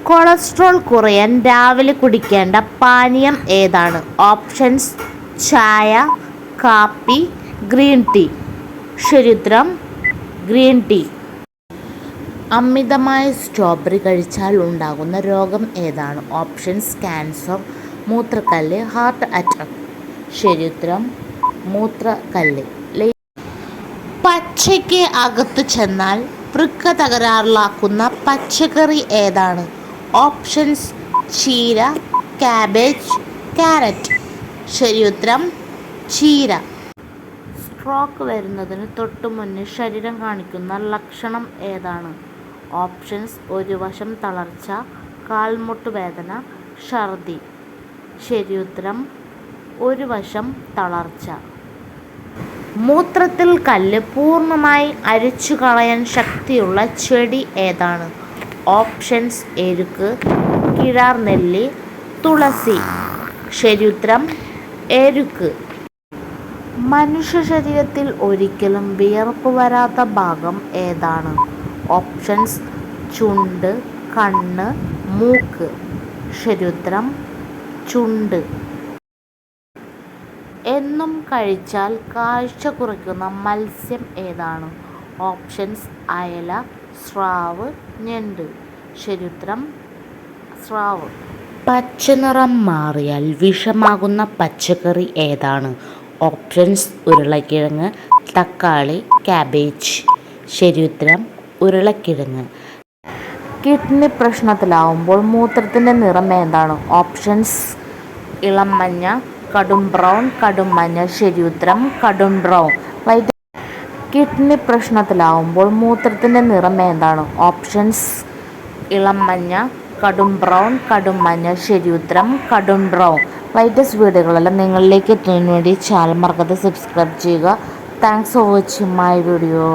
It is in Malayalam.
കൊളസ്ട്രോൾ കുറയാൻ രാവിലെ കുടിക്കേണ്ട പാനീയം ഏതാണ്? ഓപ്ഷൻസ്: ചായ, കാപ്പി, ഗ്രീൻ ടീ. ശരിയുത്തരം ഗ്രീൻ ടീ. അമിതമായ സ്ട്രോബെറി കഴിച്ചാൽ ഉണ്ടാകുന്ന രോഗം ഏതാണ്? ഓപ്ഷൻസ്: ക്യാൻസർ, മൂത്രക്കല്ല്, ഹാർട്ട് അറ്റാക്ക്. ശരിയുത്തരം മൂത്രക്കല്ല്. പച്ചയ്ക്ക് അകത്ത് ചെന്നാൽ വൃക്ക തകരാറിലാക്കുന്ന പച്ചക്കറി ഏതാണ്? ഓപ്ഷൻസ്: ചീര, കാബേജ്, ക്യാരറ്റ്. ശരിയുത്തരം ചീര. സ്ട്രോക്ക് വരുന്നതിന് തൊട്ടുമുന്നേ ശരീരം കാണിക്കുന്ന ലക്ഷണം ഏതാണ്? ഓപ്ഷൻസ്: ഒരു വശം തളർച്ച, കാൽമുട്ട് വേദന, ഛർദി. ശരിയുത്തരം ഒരു വശം തളർച്ച. മൂത്രത്തിൽ കല്ല് പൂർണ്ണമായി അരിച്ചു കളയാൻ ശക്തിയുള്ള ചെടി ഏതാണ്? ഓപ്ഷൻസ്: എരുക്ക്, കിഴാർനെല്ലി, തുളസി. ശരിയുത്തരം എരുക്ക്. മനുഷ്യ ശരീരത്തിൽ ഒരിക്കലും വിയർപ്പ് വരാത്ത ഭാഗം ഏതാണ്? ഓപ്ഷൻസ്: ചുണ്ട്, കണ്ണ്, മൂക്ക്. ശരിയുത്തരം ചുണ്ട്. എന്നും കഴിച്ചാൽ കാഴ്ച കുറയ്ക്കുന്ന മത്സ്യം ഏതാണ്? ഓപ്ഷൻസ്: അയല, സ്രാവ്, ഞണ്ട്. ശരിയുത്തരം സ്രാവ്. പച്ചനിറം മാറിയാൽ വിഷമാകുന്ന പച്ചക്കറി ഏതാണ്? ഓപ്ഷൻസ്: ഉരുളക്കിഴങ്ങ്, തക്കാളി, കാബേജ്. ശരിയുത്തരം ഉരുളക്കിഴങ്ങ്. കിഡ്നി പ്രശ്നത്തിലാവുമ്പോൾ മൂത്രത്തിൻ്റെ നിറം എന്താണ്? ഓപ്ഷൻസ്: ഇളം മഞ്ഞ, കടും ബ്രൗൺ, കടും മഞ്ഞ. ശരിയുത്തരം കടും ബ്രൗൺ. കിഡ്നി പ്രശ്നത്തിലാവുമ്പോൾ മൂത്രത്തിൻ്റെ നിറം എന്താണ്? ഓപ്ഷൻസ്: ഇളം മഞ്ഞ, കടും ബ്രൗൺ, കടും മഞ്ഞ. ശരിയുത്തരം കടും ബ്രൗൺ. ലേറ്റസ്റ്റ് വീഡിയോകളെല്ലാം നിങ്ങളിലേക്ക് എത്തുന്നതിന് വേണ്ടി ചാനൽ മറക്കാതെ സബ്സ്ക്രൈബ് ചെയ്യുക. Thanks for watching my video.